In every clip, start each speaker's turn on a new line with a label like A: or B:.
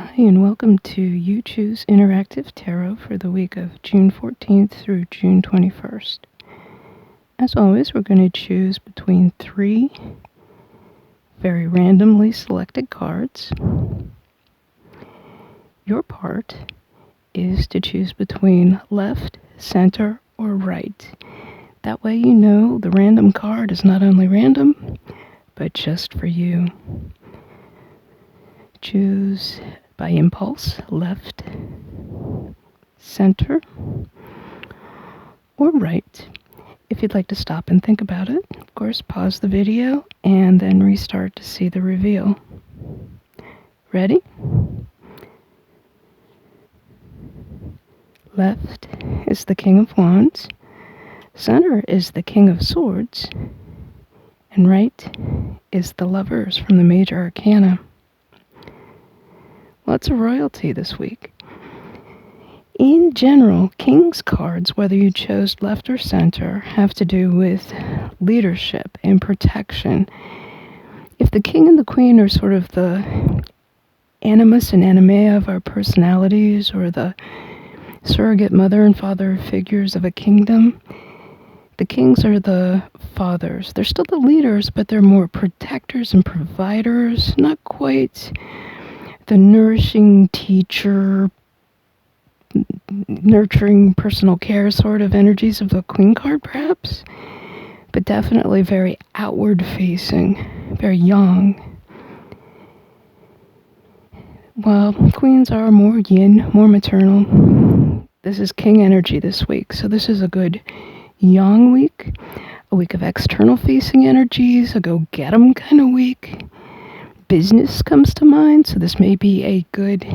A: Hi, and welcome to YouChoose Interactive Tarot for the week of June 14th through June 21st. As always, we're going to choose between three very randomly selected cards. Your part is to choose between left, center, or right. That way you know the random card is not only random, but just for you. Choose by impulse, left, center, or right. If you'd like to stop and think about it, of course, pause the video and then restart to see the reveal. Ready? Left is the King of Wands, center is the King of Swords, and right is the Lovers from the Major Arcana. Lots of royalty this week. In general, King's cards, whether you chose left or center, have to do with leadership and protection. If the King and the Queen are sort of the animus and animea of our personalities, or the surrogate mother and father figures of a kingdom, the Kings are the fathers. They're still the leaders, but they're more protectors and providers, not quite the nourishing teacher, nurturing personal care sort of energies of the Queen card, perhaps, but definitely very outward facing, very young. While Queens are more yin, more maternal, this is King energy this week, so this is a good yang week, a week of external facing energies, a go get 'em kind of week. Business comes to mind, so this may be a good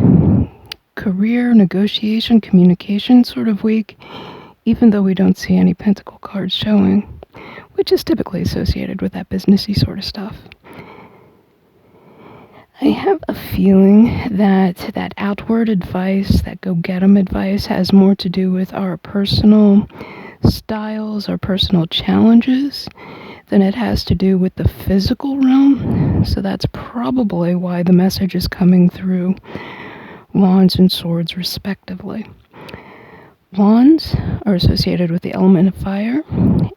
A: career, negotiation, communication sort of week, even though we don't see any pentacle cards showing, which is typically associated with that businessy sort of stuff. I have a feeling that outward advice, that go-get-em advice, has more to do with our personal styles, our personal challenges, than it has to do with the physical realm. So that's probably why the message is coming through Wands and Swords respectively. Wands are associated with the element of fire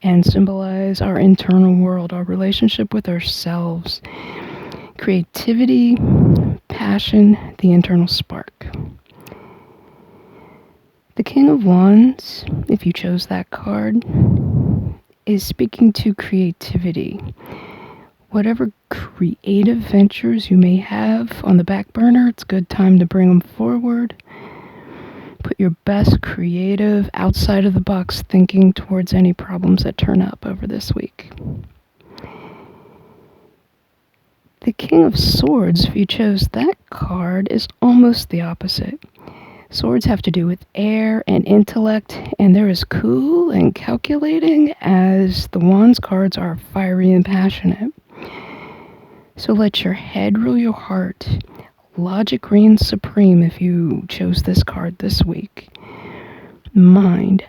A: and symbolize our internal world, our relationship with ourselves, creativity, passion, the internal spark. The King of Wands, if you chose that card, is speaking to creativity. Whatever creative ventures you may have on the back burner, it's a good time to bring them forward. Put your best creative, outside of the box thinking towards any problems that turn up over this week. The King of Swords, if you chose that card, is almost the opposite. Swords have to do with air and intellect, and they're as cool and calculating as the Wands cards are fiery and passionate. So let your head rule your heart. Logic reigns supreme if you chose this card this week. Mind,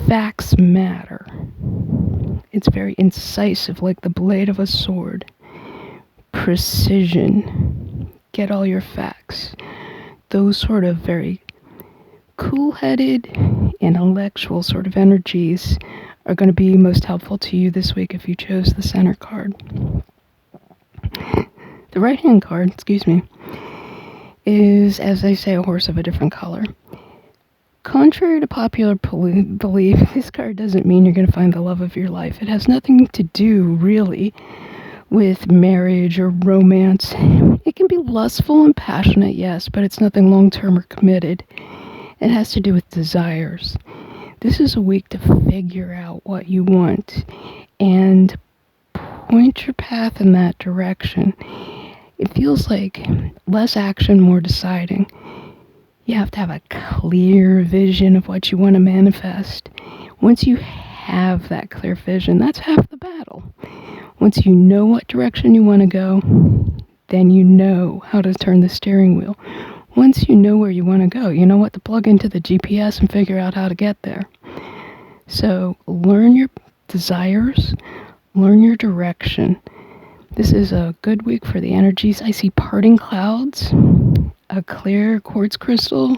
A: facts matter. It's very incisive, like the blade of a sword. Precision, get all your facts. Those sort of very cool-headed, intellectual sort of energies are going to be most helpful to you this week if you chose the center card. The right-hand card, is, as they say, a horse of a different color. Contrary to popular belief, this card doesn't mean you're going to find the love of your life. It has nothing to do, really, with marriage or romance. It can be lustful and passionate, yes, but it's nothing long-term or committed. It has to do with desires. This is a week to figure out what you want and point your path in that direction. It feels like less action, more deciding. You have to have a clear vision of what you want to manifest. Once you have that clear vision, that's half the battle. Once you know what direction you want to go, then you know how to turn the steering wheel. Once you know where you want to go, you know what to plug into the GPS and figure out how to get there. So learn your desires, learn your direction. This is a good week for the energies. I see parting clouds, a clear quartz crystal.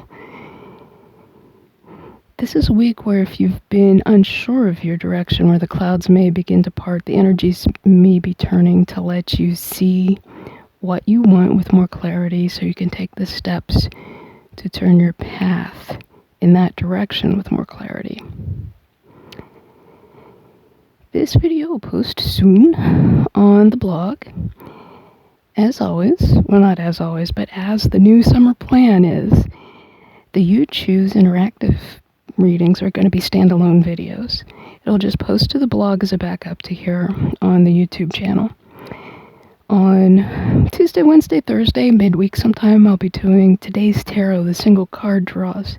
A: This is a week where if you've been unsure of your direction, where the clouds may begin to part, the energies may be turning to let you see what you want with more clarity so you can take the steps to turn your path in that direction with more clarity. This video will post soon on the blog. As always, well, not as always, but as the new summer plan is, the YouChoose interactive readings are going to be standalone videos. It'll just post to the blog as a backup to here on the YouTube channel. On Tuesday, Wednesday, Thursday, midweek sometime, I'll be doing Today's Tarot, the single card draws.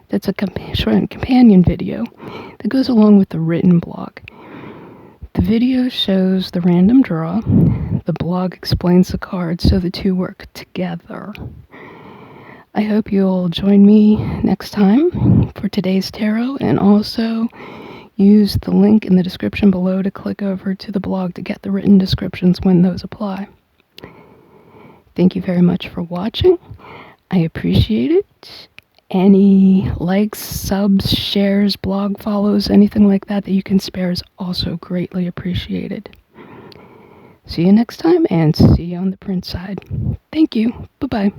A: That's a short companion video that goes along with the written blog. The video shows the random draw. The blog explains the cards, so the two work together. I hope you'll join me next time for today's tarot, and also use the link in the description below to click over to the blog to get the written descriptions when those apply. Thank you very much for watching. I appreciate it. Any likes, subs, shares, blog follows, anything like that you can spare is also greatly appreciated. See you next time, and see you on the print side. Thank you. Bye-bye.